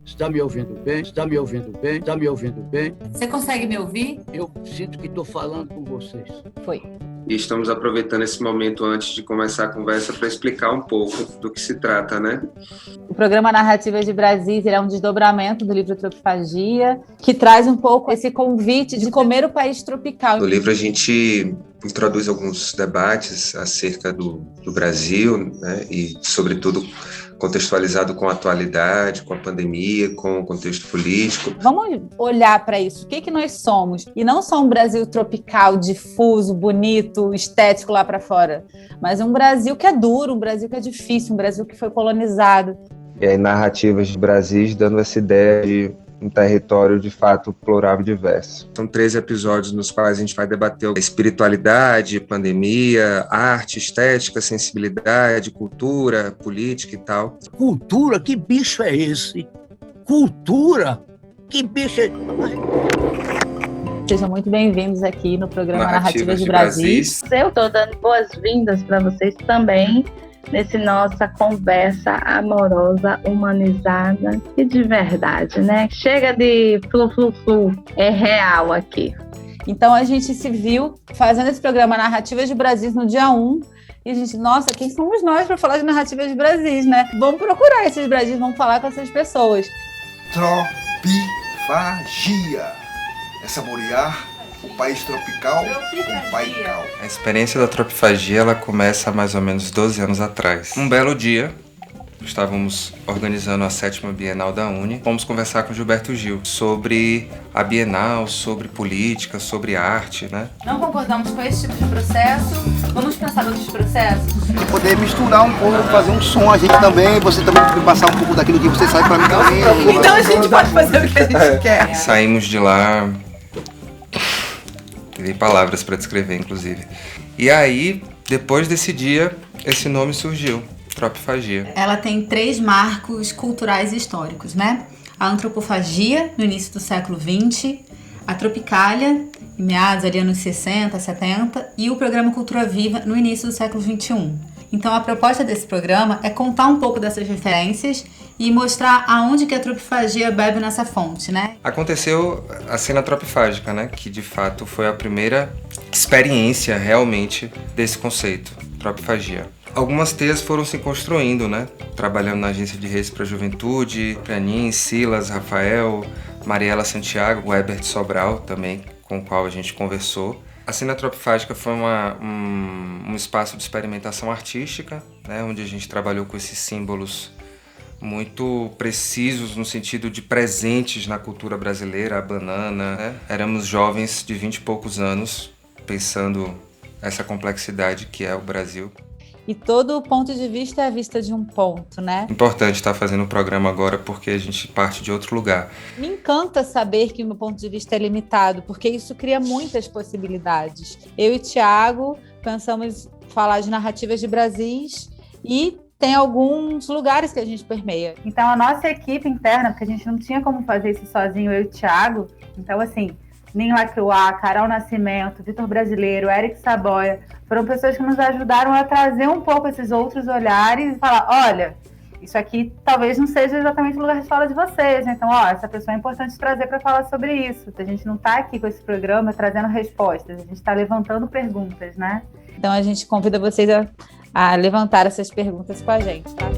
Está me ouvindo bem? Está me ouvindo bem? Está me ouvindo bem? Você consegue me ouvir? Eu sinto que estou falando com vocês. Foi. E estamos aproveitando esse momento antes de começar a conversa para explicar um pouco do que se trata, né? O programa Narrativas de Brasis é um desdobramento do livro Tropifagia, que traz um pouco esse convite de comer o país tropical. No livro a gente introduz alguns debates acerca do Brasil, né? E, sobretudo, contextualizado com a atualidade, com a pandemia, com o contexto político. Vamos olhar para isso. O que nós somos? E não só um Brasil tropical, difuso, bonito, estético lá para fora, mas um Brasil que é duro, um Brasil que é difícil, um Brasil que foi colonizado. E aí, Narrativas de Brasis dando essa ideia de um território de fato plural e diverso. São 13 episódios nos quais a gente vai debater espiritualidade, pandemia, arte, estética, sensibilidade, cultura, política e tal. Cultura? Que bicho é esse? Cultura? Que bicho é... Sejam muito bem-vindos aqui no programa Narrativas de Brasis. Eu estou dando boas-vindas para vocês também nesse nossa conversa amorosa, humanizada e de verdade, né? Chega de flu, é real aqui. Então a gente se viu fazendo esse programa Narrativas de Brasis no dia 1 e a gente, nossa, quem somos nós para falar de Narrativas de Brasis, né? Vamos procurar esses Brasis, vamos falar com essas pessoas. Tropifagia é saborear o país tropical com paical. A experiência da tropifagia ela começa há mais ou menos 12 anos atrás. Um belo dia, estávamos organizando a 7ª Bienal da Uni. Fomos conversar com Gilberto Gil sobre a Bienal, sobre política, sobre arte, né? Não concordamos com esse tipo de processo, vamos pensar em outros processos. E poder misturar um pouco, fazer um som a gente também, você também passar um pouco daquilo que você sabe para mim também. Então a gente pode fazer o que a gente quer. Saímos de lá... Tem palavras para descrever, inclusive. E aí, depois desse dia, esse nome surgiu, Tropifagia. Ela tem 3 marcos culturais e históricos, né? A antropofagia, no início do século XX, a Tropicália, em meados ali anos 60, 70, e o programa Cultura Viva, no início do século XXI. Então, a proposta desse programa é contar um pouco dessas referências e mostrar aonde que a tropifagia bebe nessa fonte, né? Aconteceu a cena tropifágica, né? Que de fato foi a primeira experiência realmente desse conceito, tropifagia. Algumas teias foram se construindo, né? Trabalhando na Agência de Redes para a Juventude, Pranin, Silas, Rafael, Mariela Santiago, o Herbert Sobral também, com o qual a gente conversou. A cena tropifágica foi um espaço de experimentação artística, né, onde a gente trabalhou com esses símbolos muito precisos no sentido de presentes na cultura brasileira, a banana, né? Éramos jovens de 20 e poucos anos, pensando essa complexidade que é o Brasil. E todo ponto de vista é a vista de um ponto, né? Importante estar fazendo o programa agora porque a gente parte de outro lugar. Me encanta saber que o meu ponto de vista é limitado, porque isso cria muitas possibilidades. Eu e Thiago pensamos falar de narrativas de Brasis e tem alguns lugares que a gente permeia. Então a nossa equipe interna, porque a gente não tinha como fazer isso sozinho, eu e o Thiago, então assim, Nin Lacroix, Carol Nascimento, Vitor Brasileiro, Eric Saboia, foram pessoas que nos ajudaram a trazer um pouco esses outros olhares e falar, olha, isso aqui talvez não seja exatamente o lugar de fala de vocês, né? Então, essa pessoa é importante trazer para falar sobre isso. A gente não está aqui com esse programa trazendo respostas, a gente está levantando perguntas, né? Então a gente convida vocês a levantar essas perguntas com a gente, tá?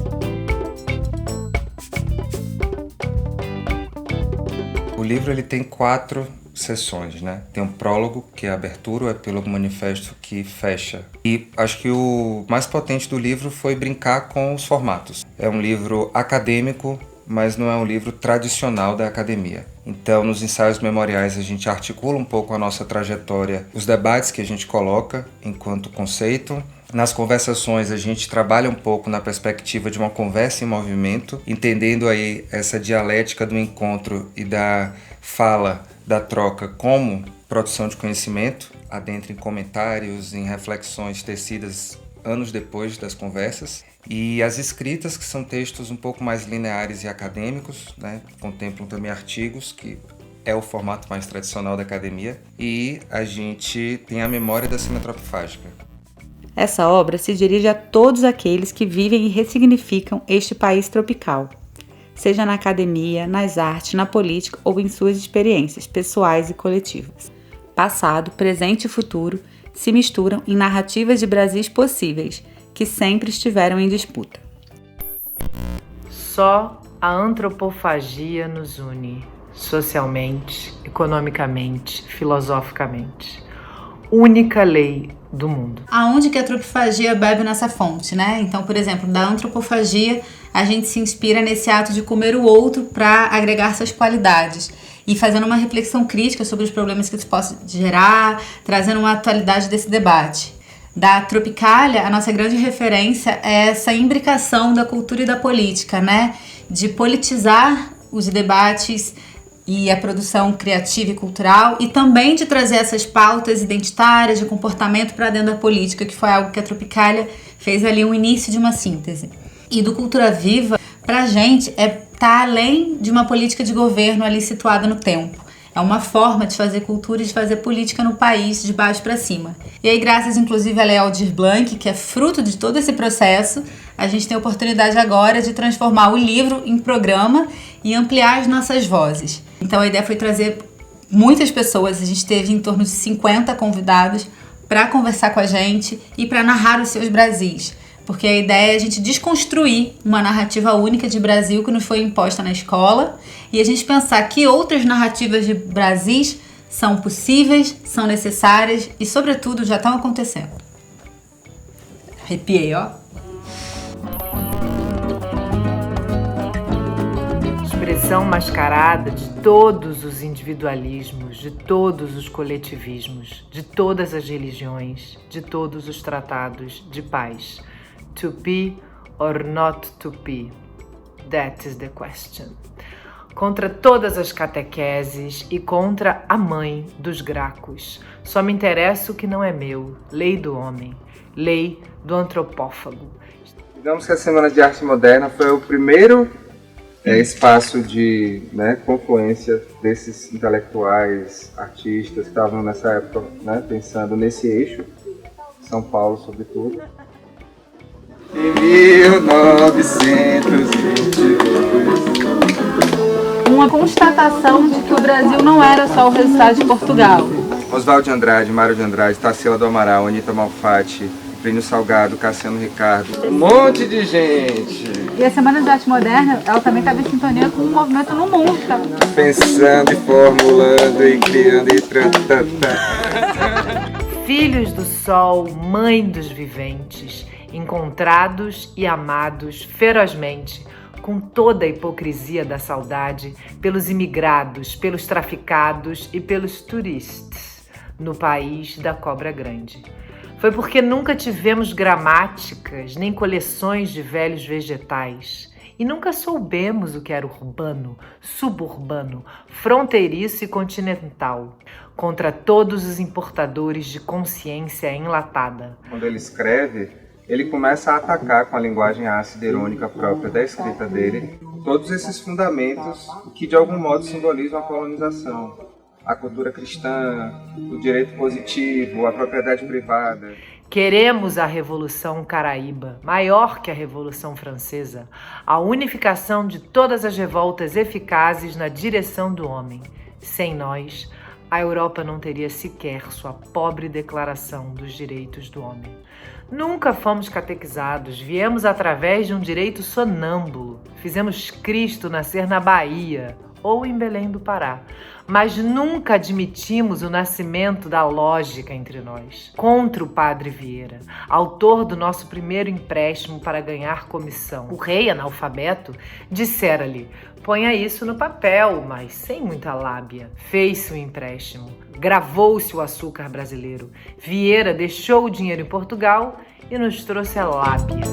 O livro ele tem 4 sessões, né? Tem um prólogo, que é a abertura, o epílogo, manifesto, que fecha. E acho que o mais potente do livro foi brincar com os formatos. É um livro acadêmico, mas não é um livro tradicional da academia. Então, nos ensaios memoriais, a gente articula um pouco a nossa trajetória, os debates que a gente coloca enquanto conceito. Nas conversações, a gente trabalha um pouco na perspectiva de uma conversa em movimento, entendendo aí essa dialética do encontro e da fala, da troca como produção de conhecimento, adentra em comentários, em reflexões tecidas anos depois das conversas. E as escritas, que são textos um pouco mais lineares e acadêmicos, né? Contemplam também artigos, que é o formato mais tradicional da academia. E a gente tem a memória da cena tropifágica. Essa obra se dirige a todos aqueles que vivem e ressignificam este país tropical. seja na academia, nas artes, na política ou em suas experiências pessoais e coletivas. Passado, presente e futuro se misturam em narrativas de Brasis possíveis, que sempre estiveram em disputa. Só a antropofagia nos une, socialmente, economicamente, filosoficamente. Única lei do mundo. Aonde que a antropofagia bebe nessa fonte, né? Então, por exemplo, da antropofagia, a gente se inspira nesse ato de comer o outro para agregar suas qualidades e fazendo uma reflexão crítica sobre os problemas que isso possa gerar, trazendo uma atualidade desse debate. Da Tropicália, a nossa grande referência é essa imbricação da cultura e da política, né? De politizar os debates e a produção criativa e cultural, e também de trazer essas pautas identitárias de comportamento para dentro da política, que foi algo que a Tropicália fez ali um início de uma síntese. E do Cultura Viva, pra gente, tá além de uma política de governo ali situada no tempo. É uma forma de fazer cultura e de fazer política no país, de baixo para cima. E aí, graças inclusive a Lei Aldir Blanc, que é fruto de todo esse processo, a gente tem a oportunidade agora de transformar o livro em programa e ampliar as nossas vozes. Então a ideia foi trazer muitas pessoas, a gente teve em torno de 50 convidados para conversar com a gente e para narrar os seus Brasis. Porque a ideia é a gente desconstruir uma narrativa única de Brasil que nos foi imposta na escola e a gente pensar que outras narrativas de Brasis são possíveis, são necessárias e, sobretudo, já estão acontecendo. Arrepiei, ó. Expressão mascarada de todos os individualismos, de todos os coletivismos, de todas as religiões, de todos os tratados de paz. To be or not to be? That is the question. Contra todas as catequeses e contra a mãe dos Gracos. Só me interessa o que não é meu. Lei do homem. Lei do antropófago. Digamos que a Semana de Arte Moderna foi o primeiro espaço de confluência desses intelectuais, artistas que estavam nessa época pensando nesse eixo, São Paulo sobretudo. Em 1922. Uma constatação de que o Brasil não era só o resultado de Portugal. Oswaldo de Andrade, Mário de Andrade, Tarsila do Amaral, Anita Malfatti, Plínio Salgado, Cassiano Ricardo, um monte de gente. E a Semana de Arte Moderna, ela também estava em sintonia com o movimento no mundo. Tá? Pensando e formulando e criando e Filhos do sol, mãe dos viventes, encontrados e amados ferozmente, com toda a hipocrisia da saudade, pelos imigrados, pelos traficados e pelos turistas, no país da cobra grande. Foi porque nunca tivemos gramáticas, nem coleções de velhos vegetais, e nunca soubemos o que era urbano, suburbano, fronteiriço e continental, contra todos os importadores de consciência enlatada. Quando ele escreve, ele começa a atacar com a linguagem ácida e irônica própria da escrita dele todos esses fundamentos que de algum modo simbolizam a colonização, a cultura cristã, o direito positivo, a propriedade privada. Queremos a Revolução Caraíba, maior que a Revolução Francesa, a unificação de todas as revoltas eficazes na direção do homem. Sem nós, a Europa não teria sequer sua pobre declaração dos direitos do homem. Nunca fomos catequizados, viemos através de um direito sonâmbulo. Fizemos Cristo nascer na Bahia ou em Belém do Pará, mas nunca admitimos o nascimento da lógica entre nós. Contra o padre Vieira, autor do nosso primeiro empréstimo para ganhar comissão, o rei analfabeto dissera-lhe: ponha isso no papel, mas sem muita lábia. Fez-se o empréstimo, gravou-se o açúcar brasileiro. Vieira deixou o dinheiro em Portugal e nos trouxe a lábia.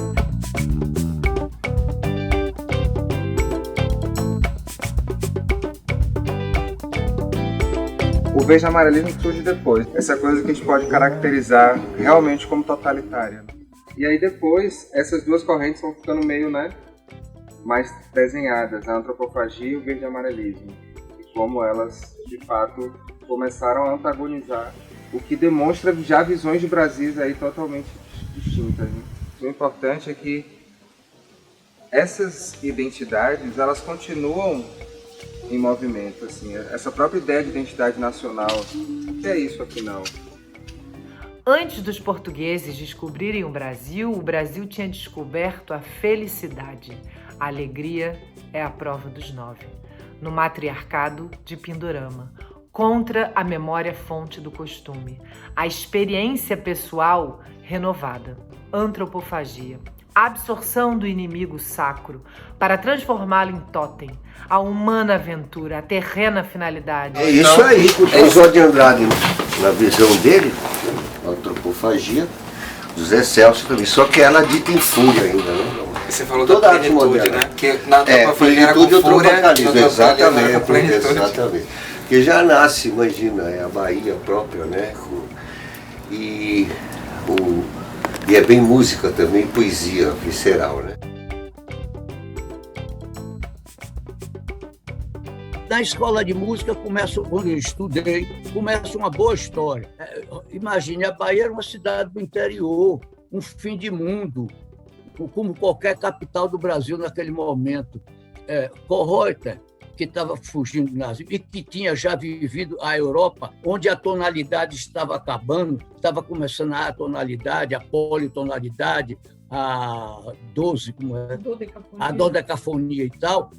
O verde amarelismo surge depois, essa coisa que a gente pode caracterizar realmente como totalitária. E aí depois, essas duas correntes vão ficando meio, mais desenhadas, a antropofagia e o verde amarelismo, e como elas, de fato, começaram a antagonizar, o que demonstra já visões de Brasis aí totalmente distintas. O importante é que essas identidades, elas continuam em movimento, assim, essa própria ideia de identidade nacional. O que é isso, afinal? Antes dos portugueses descobrirem o Brasil tinha descoberto a felicidade. A alegria é a prova dos 9. No matriarcado de Pindorama, contra a memória fonte do costume, a experiência pessoal renovada, antropofagia, absorção do inimigo sacro para transformá-lo em totem, a humana aventura, a terrena finalidade. É isso aí, o Oswald de Andrade, na visão dele, a antropofagia, José Celso também, só que ela dita em fúria ainda, né? Você falou da plenitude, né? Que na antropofagia era com fúria, exatamente. Porque já nasce, imagina, é a Bahia própria, né? E é bem música também, poesia visceral, né? Na escola de música, quando eu estudei, começa uma boa história. Imagine, a Bahia era uma cidade do interior, um fim de mundo, como qualquer capital do Brasil naquele momento. Kohreuter, que estava fugindo do nazismo e que tinha já vivido a Europa, onde a tonalidade estava acabando, estava começando a atonalidade, a politonalidade, a 12, como é? A dodecafonia e tal,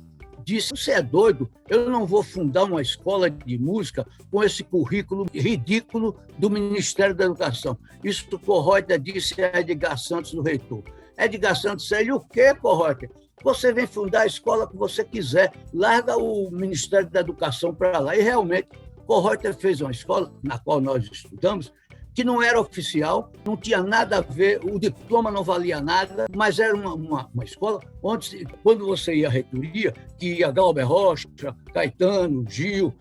disse: você é doido? Eu não vou fundar uma escola de música com esse currículo ridículo do Ministério da Educação. Isso que o Kohreuter disse a Edgar Santos, do reitor. Edgar Santos disse: ele o quê, Kohreuter? Você vem fundar a escola que você quiser, larga o Ministério da Educação para lá. E realmente, Kohreuter fez uma escola, na qual nós estudamos, que não era oficial, não tinha nada a ver, o diploma não valia nada, mas era uma escola onde, quando você ia à reitoria, que ia Glauber Rocha, Caetano, Gil,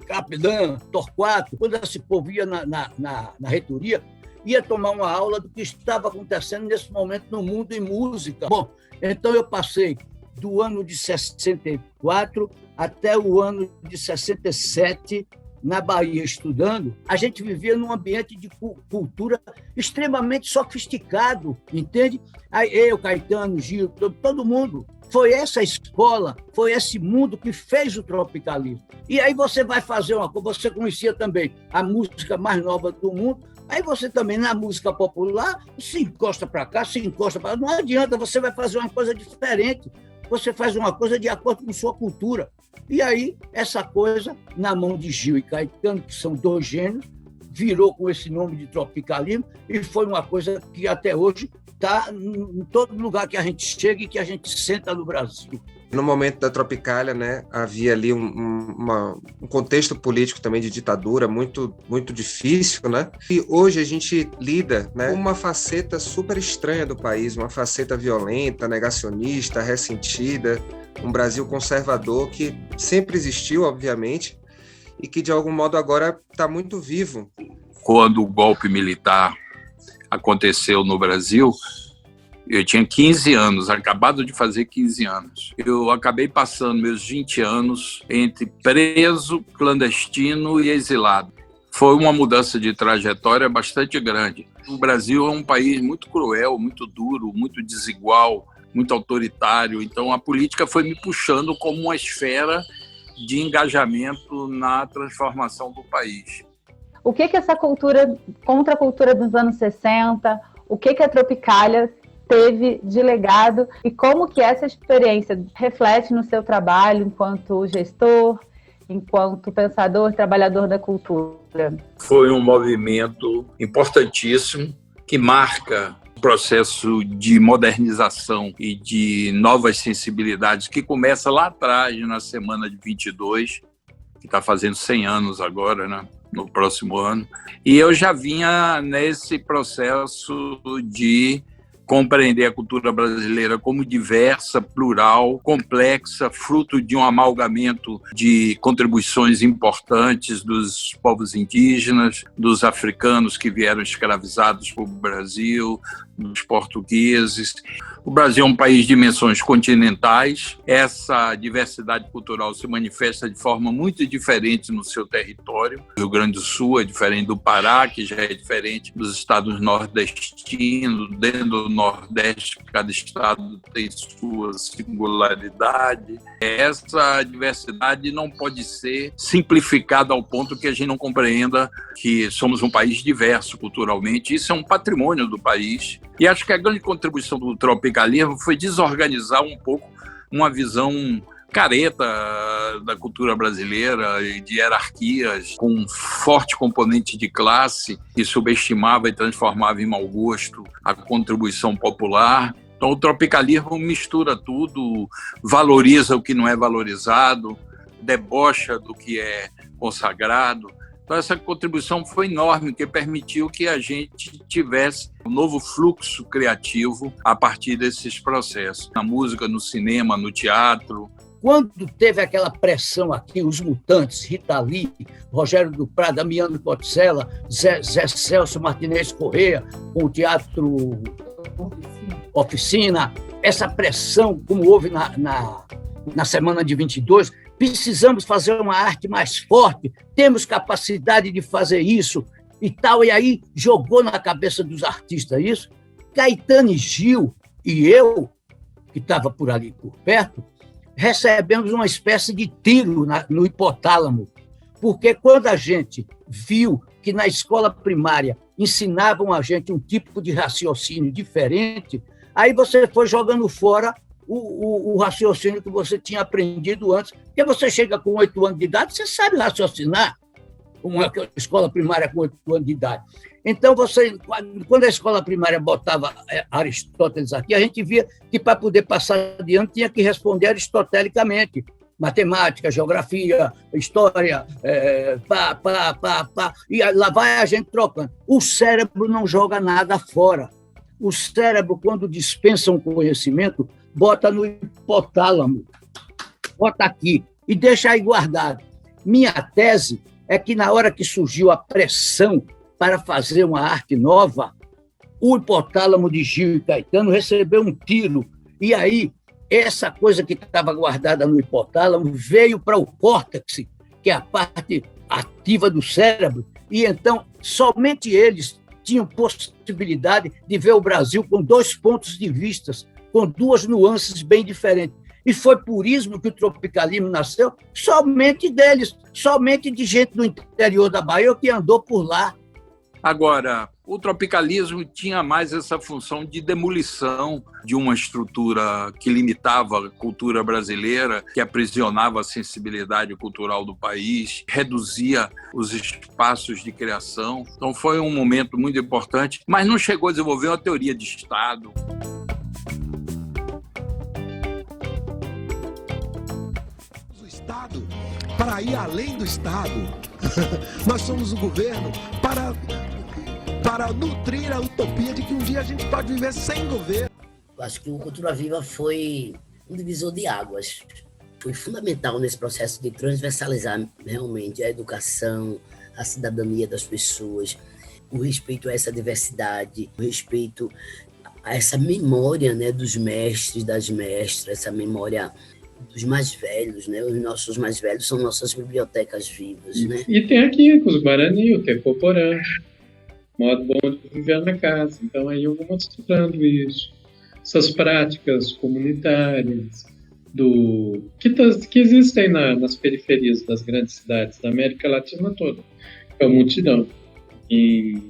Capelã, Torquato, quando esse povo ia na reitoria, ia tomar uma aula do que estava acontecendo nesse momento no mundo em música. Bom, então eu passei do ano de 64 até o ano de 67 na Bahia estudando. A gente vivia num ambiente de cultura extremamente sofisticado, entende? Aí eu, Caetano, Gil, todo mundo. Foi essa escola, foi esse mundo que fez o tropicalismo. E aí você vai fazer uma coisa, você conhecia também a música mais nova do mundo, aí você também, na música popular, se encosta para cá, se encosta para lá. Não adianta, você vai fazer uma coisa diferente. Você faz uma coisa de acordo com sua cultura. E aí, essa coisa, na mão de Gil e Caetano, que são dois gênios, virou com esse nome de tropicalismo e foi uma coisa que até hoje está em todo lugar que a gente chega e que a gente senta no Brasil. No momento da Tropicália, né, havia ali um contexto político também de ditadura muito, muito difícil, né? E hoje a gente lida, né, com uma faceta super estranha do país, uma faceta violenta, negacionista, ressentida, um Brasil conservador que sempre existiu, obviamente, e que de algum modo agora está muito vivo. Quando o golpe militar aconteceu no Brasil, eu tinha 15 anos, acabado de fazer 15 anos. Eu acabei passando meus 20 anos entre preso, clandestino e exilado. Foi uma mudança de trajetória bastante grande. O Brasil é um país muito cruel, muito duro, muito desigual, muito autoritário. Então a política foi me puxando como uma esfera de engajamento na transformação do país. O que essa cultura, contracultura dos anos 60, o que a Tropicália teve de legado e como que essa experiência reflete no seu trabalho enquanto gestor, enquanto pensador, trabalhador da cultura? Foi um movimento importantíssimo que marca o processo de modernização e de novas sensibilidades que começa lá atrás, na Semana de 22, que está fazendo 100 anos agora, né? No próximo ano. E eu já vinha nesse processo de compreender a cultura brasileira como diversa, plural, complexa, fruto de um amalgamento de contribuições importantes dos povos indígenas, dos africanos que vieram escravizados para o Brasil, dos portugueses. O Brasil é um país de dimensões continentais. Essa diversidade cultural se manifesta de forma muito diferente no seu território. O Rio Grande do Sul é diferente do Pará, que já é diferente dos estados nordestinos. Dentro do Nordeste, cada estado tem sua singularidade. Essa diversidade não pode ser simplificada ao ponto que a gente não compreenda que somos um país diverso culturalmente. Isso é um patrimônio do país. E acho que a grande contribuição do tropicalismo foi desorganizar um pouco uma visão careta da cultura brasileira e de hierarquias com um forte componente de classe que subestimava e transformava em mau gosto a contribuição popular. Então, o tropicalismo mistura tudo, valoriza o que não é valorizado, debocha do que é consagrado. Então, essa contribuição foi enorme, que permitiu que a gente tivesse um novo fluxo criativo a partir desses processos. Na música, no cinema, no teatro. Quando teve aquela pressão aqui, os Mutantes, Rita Lee, Rogério do Prado, Damiano Poticella, Zé Celso Martinez Corrêa, com o Teatro Oficina, essa pressão, como houve na Semana de 22, precisamos fazer uma arte mais forte, temos capacidade de fazer isso e tal, e aí jogou na cabeça dos artistas isso. Caetano e Gil e eu, que estava por ali por perto, recebemos uma espécie de tiro no hipotálamo, porque quando a gente viu que na escola primária ensinavam a gente um tipo de raciocínio diferente, aí você foi jogando fora o raciocínio que você tinha aprendido antes. Porque você chega com 8 anos de idade, você sabe raciocinar, uma escola primária com 8 anos de idade. Então, quando a escola primária botava Aristóteles aqui, a gente via que para poder passar adiante tinha que responder aristotelicamente. Matemática, geografia, história, e lá vai a gente trocando. O cérebro não joga nada fora. O cérebro, quando dispensa um conhecimento, bota no hipotálamo, bota aqui e deixa aí guardado. Minha tese é que na hora que surgiu a pressão para fazer uma arte nova, o hipotálamo de Gil e Caetano recebeu um tiro, e aí essa coisa que estava guardada no hipotálamo veio para o córtex, que é a parte ativa do cérebro, e então somente eles tinham possibilidade de ver o Brasil com 2 pontos de vista, com 2 nuances bem diferentes. E foi por isso que o tropicalismo nasceu somente deles, somente de gente do interior da Bahia que andou por lá. Agora, o tropicalismo tinha mais essa função de demolição de uma estrutura que limitava a cultura brasileira, que aprisionava a sensibilidade cultural do país, reduzia os espaços de criação. Então foi um momento muito importante, mas não chegou a desenvolver uma teoria de Estado. O Estado, para ir além do Estado, nós somos o governo para nutrir a utopia de que um dia a gente pode viver sem governo. Eu acho que o Cultura Viva foi um divisor de águas. Foi fundamental nesse processo de transversalizar realmente a educação, a cidadania das pessoas, o respeito a essa diversidade, o respeito a essa memória, né, dos mestres, das mestras, essa memória dos mais velhos, né? Os nossos mais velhos são nossas bibliotecas vivas, né? E tem aqui os Guarani, o Tepoporã, modo bom de viver na casa. Então aí eu vou mostrando isso. Essas práticas comunitárias que existem nas periferias das grandes cidades da América Latina toda. É o mutirão. E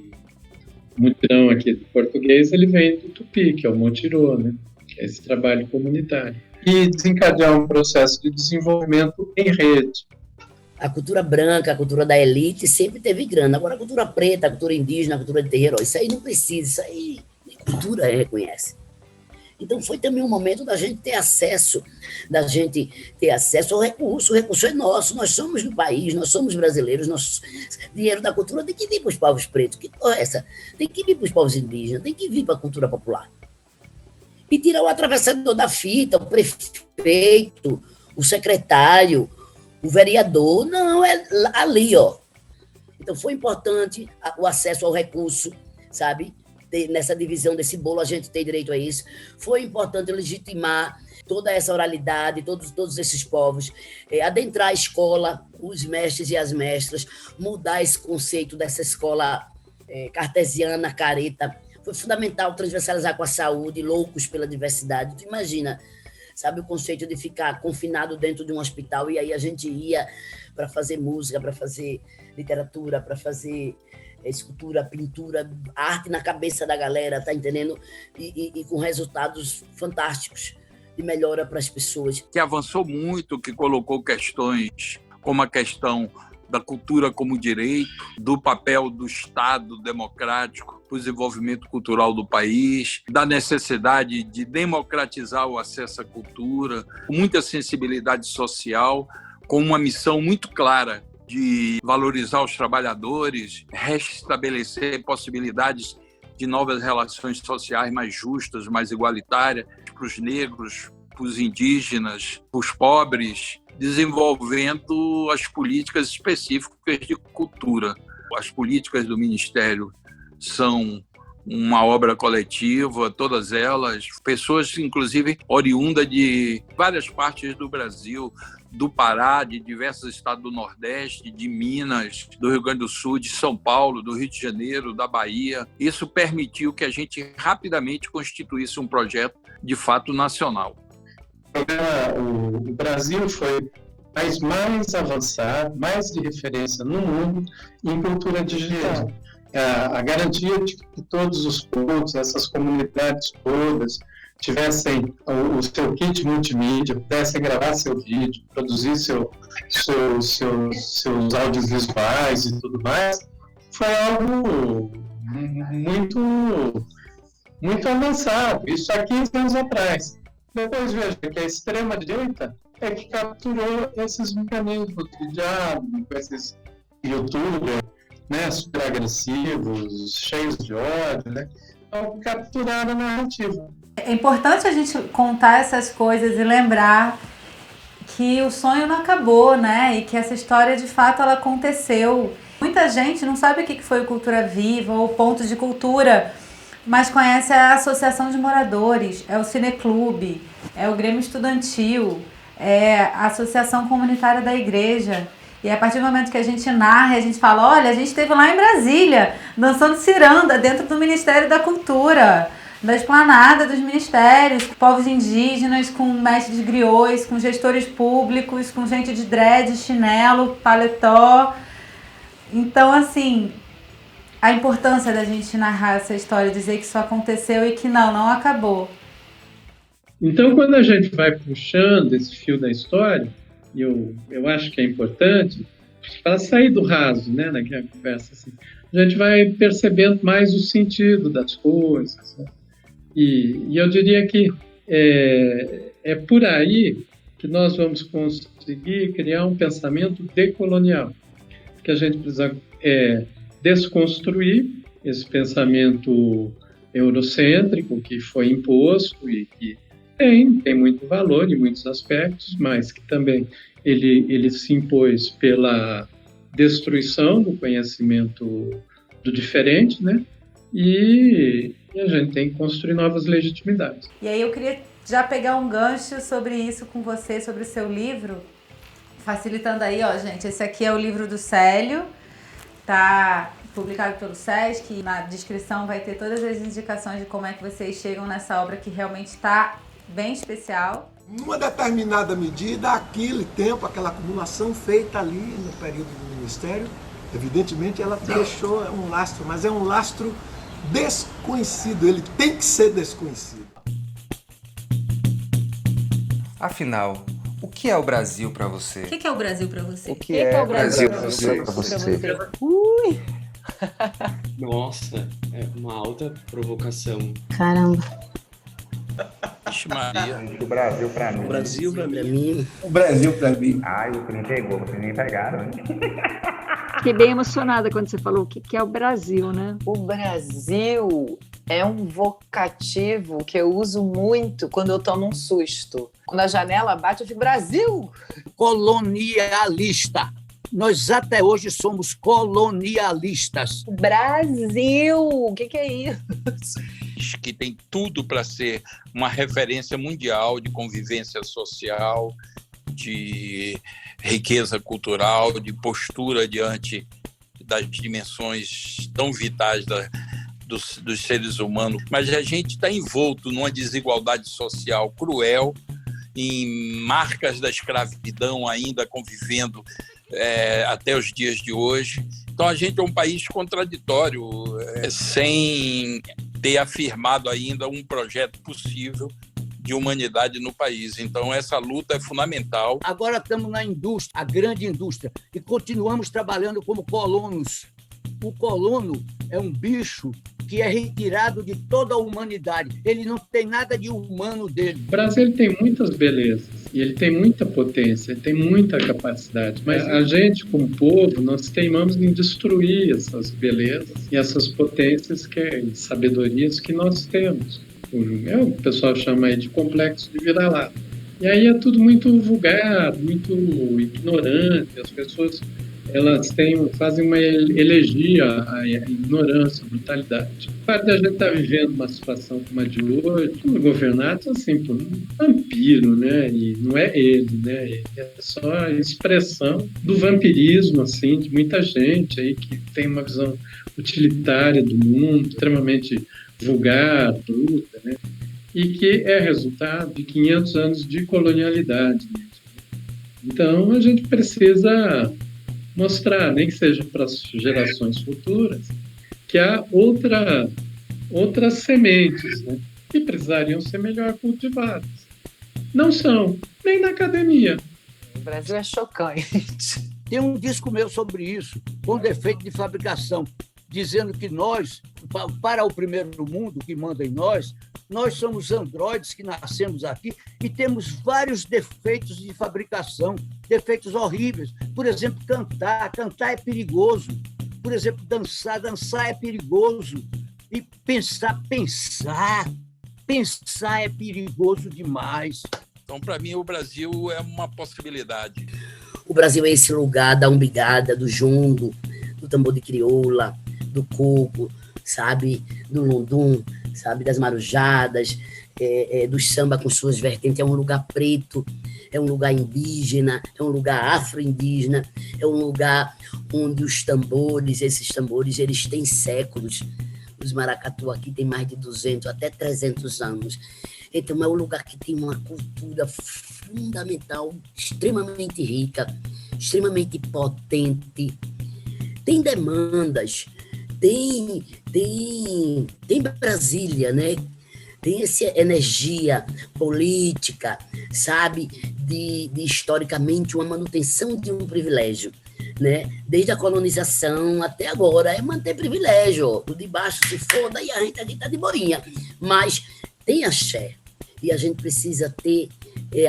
o mutirão aqui do português, ele vem do tupi, que é o motirô, né? Que é esse trabalho comunitário. E desencadear um processo de desenvolvimento em rede. A cultura branca, a cultura da elite sempre teve grana. Agora a cultura preta, a cultura indígena, a cultura de terreiro, isso aí não precisa, isso aí nem cultura reconhece. Então foi também um momento da gente ter acesso ao recurso. O recurso é nosso, nós somos do país, nós somos brasileiros, nosso dinheiro da cultura tem que vir para os povos pretos. Que porra é essa? Tem que vir para os povos indígenas, tem que vir para a cultura popular. E tirar o atravessador da fita, o prefeito, o secretário, o vereador, não, é ali, ó. Então foi importante o acesso ao recurso, sabe? nessa divisão desse bolo, a gente tem direito a isso. Foi importante legitimar toda essa oralidade, todos esses povos, adentrar a escola, os mestres e as mestras, mudar esse conceito dessa escola cartesiana, careta. Foi fundamental transversalizar com a saúde, loucos pela diversidade. Tu imagina, sabe, o conceito de ficar confinado dentro de um hospital, e aí a gente ia para fazer música, para fazer literatura, para fazer escultura, pintura, arte na cabeça da galera, tá entendendo? E com resultados fantásticos de melhora para as pessoas. Que avançou muito, que colocou questões como a questão da cultura como direito, do papel do Estado democrático para o desenvolvimento cultural do país, da necessidade de democratizar o acesso à cultura, com muita sensibilidade social, com uma missão muito clara de valorizar os trabalhadores, restabelecer possibilidades de novas relações sociais mais justas, mais igualitárias, para os negros, para os indígenas, para os pobres, desenvolvendo as políticas específicas de cultura. As políticas do Ministério são uma obra coletiva, todas elas, pessoas, inclusive, oriundas de várias partes do Brasil, do Pará, de diversos estados do Nordeste, de Minas, do Rio Grande do Sul, de São Paulo, do Rio de Janeiro, da Bahia. Isso permitiu que a gente rapidamente constituísse um projeto de fato nacional. O Brasil foi o país mais avançado, mais de referência no mundo em cultura digital. A garantia de que todos os pontos, essas comunidades todas, tivessem o seu kit multimídia, pudessem gravar seu vídeo, produzir seus audiovisuais e tudo mais, foi algo muito avançado. Isso há 15 anos atrás. Depois veja que a extrema-direita é que capturou esses mecanismos de diálogo com esses youtubers, né, super agressivos, cheios de ódio, né? Então, capturaram a narrativa. É importante a gente contar essas coisas e lembrar que o sonho não acabou, né? E que essa história, de fato, ela aconteceu. Muita gente não sabe o que foi o Cultura Viva ou Ponto de Cultura, mas conhece a Associação de Moradores, é o Cineclube, é o Grêmio Estudantil, é a Associação Comunitária da Igreja. E a partir do momento que a gente narra, a gente fala, olha, a gente esteve lá em Brasília, dançando ciranda dentro do Ministério da Cultura, da esplanada dos ministérios, com povos indígenas, com mestres griots, com gestores públicos, com gente de dread, chinelo, paletó. Então, assim, a importância da gente narrar essa história, dizer que isso aconteceu e que não acabou. Então, quando a gente vai puxando esse fio da história, eu acho que é importante, para sair do raso, né, naquela conversa, assim, a gente vai percebendo mais o sentido das coisas, né? E eu diria que é por aí que nós vamos conseguir criar um pensamento decolonial, que a gente precisa desconstruir esse pensamento eurocêntrico que foi imposto e que tem muito valor em muitos aspectos, mas que também ele se impôs pela destruição do conhecimento do diferente, né? E a gente tem que construir novas legitimidades. E aí eu queria já pegar um gancho sobre isso com você, sobre o seu livro, facilitando aí, ó, gente, esse aqui é o livro do Célio, tá publicado pelo SESC, e na descrição vai ter todas as indicações de como é que vocês chegam nessa obra que realmente está bem especial. Numa determinada medida, aquele tempo, aquela acumulação feita ali no período do Ministério, evidentemente ela deixou um lastro, mas é um lastro desconhecido, ele tem que ser desconhecido. Afinal, o que é o Brasil para você? O que é o Brasil para você? O que é o Brasil para você? Ui! Nossa, é uma alta provocação. Caramba. Ixi, Maria. O Brasil pra mim. O Brasil pra mim. O Brasil pra mim. Ai, você nem pegou, vocês nem pegaram, né? Fiquei bem emocionada quando você falou o que é o Brasil, né? O Brasil é um vocativo que eu uso muito quando eu tomo um susto. Quando a janela bate, eu fico, Brasil! Colonialista. Nós até hoje somos colonialistas. O Brasil, o que é isso? Que tem tudo para ser uma referência mundial de convivência social, de riqueza cultural, de postura diante das dimensões tão vitais dos seres humanos. Mas a gente está envolto numa desigualdade social cruel, em marcas da escravidão ainda convivendo até os dias de hoje. Então a gente é um país contraditório, sem ter afirmado ainda um projeto possível de humanidade no país. Então essa luta é fundamental. Agora estamos na indústria, a grande indústria, e continuamos trabalhando como colonos. O colono é um bicho que é retirado de toda a humanidade. Ele não tem nada de humano dele. O Brasil ele tem muitas belezas, e ele tem muita potência, ele tem muita capacidade, mas a gente, como povo, nós teimamos em destruir essas belezas e essas potências e sabedorias que nós temos. O pessoal chama aí de complexo de vira-lata. E aí é tudo muito vulgar, muito ignorante, as pessoas elas fazem uma elegia à ignorância, à brutalidade. O fato de a gente estar vivendo uma situação como a de hoje, governado assim por um vampiro, né? E não é ele, né? É só a expressão do vampirismo, assim, de muita gente aí que tem uma visão utilitária do mundo, extremamente vulgar, bruta, né? E que é resultado de 500 anos de colonialidade mesmo. Então, a gente precisa mostrar, nem que seja para as gerações futuras, que há outras sementes, né, que precisariam ser melhor cultivadas. Não são, nem na academia. O Brasil é chocante. Tem um disco meu sobre isso, com defeito de fabricação, dizendo que nós, para o primeiro mundo que manda em nós somos androides que nascemos aqui e temos vários defeitos de fabricação, defeitos horríveis. Por exemplo, cantar é perigoso. Por exemplo, dançar é perigoso. E pensar é perigoso demais. Então, para mim, o Brasil é uma possibilidade. O Brasil é esse lugar da umbigada, do jongo, do tambor de crioula, do coco, sabe, do lundum, sabe, das marujadas, do samba com suas vertentes. É um lugar preto, é um lugar indígena, é um lugar afro-indígena, é um lugar onde esses tambores, eles têm séculos. Os maracatu aqui têm mais de 200, até 300 anos. Então, é um lugar que tem uma cultura fundamental, extremamente rica, extremamente potente. Tem demandas, tem Brasília, né? Tem essa energia política, sabe? De historicamente uma manutenção de um privilégio, né? Desde a colonização até agora é manter privilégio. O de baixo se foda e a gente aqui tá de boinha. Mas tem axé. E a gente precisa ter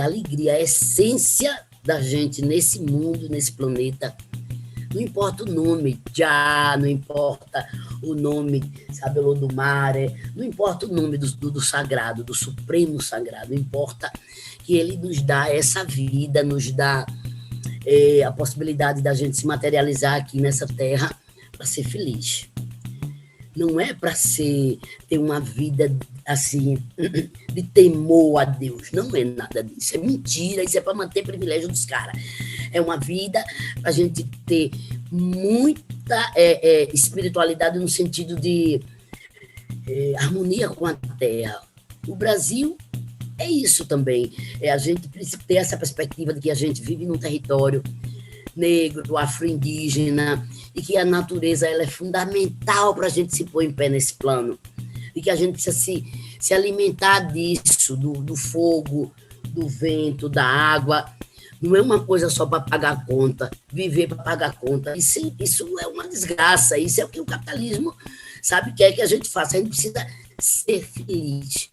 alegria, a essência da gente nesse mundo, nesse planeta. Não importa o nome, Já, não importa o nome, sabe, Olodumare, não importa o nome do sagrado, do supremo sagrado, não importa que ele nos dá essa vida, nos dá a possibilidade da gente se materializar aqui nessa terra para ser feliz. Não é para ter uma vida assim, de temor a Deus. Não é nada disso. É mentira, isso é para manter privilégio dos caras. É uma vida para a gente ter muita espiritualidade no sentido de harmonia com a terra. O Brasil é isso também. A gente precisa ter essa perspectiva de que a gente vive num território negro, afro-indígena, e que a natureza ela é fundamental para a gente se pôr em pé nesse plano. E que a gente precisa se alimentar disso, do fogo, do vento, da água. Não é uma coisa só para pagar a conta, viver para pagar a conta. Isso é uma desgraça, isso é o que o capitalismo, sabe, quer que a gente faça. A gente precisa ser feliz,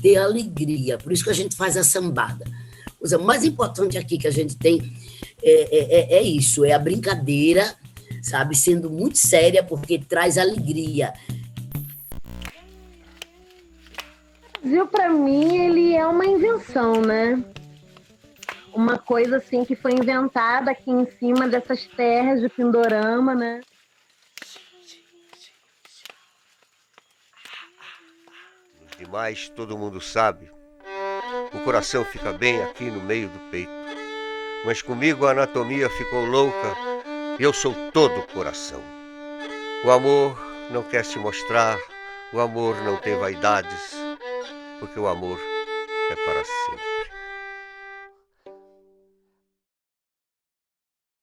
ter alegria. Por isso que a gente faz a sambada. A coisa mais importante aqui que a gente tem é isso, é a brincadeira, sabe, sendo muito séria, porque traz alegria. O Brasil, para mim, ele é uma invenção, né? uma coisa assim que foi inventada aqui em cima dessas terras de Pindorama, né? Demais, todo mundo sabe. O coração fica bem aqui no meio do peito. Mas comigo a anatomia ficou louca e eu sou todo coração. O amor não quer se mostrar, o amor não tem vaidades, porque o amor é para sempre.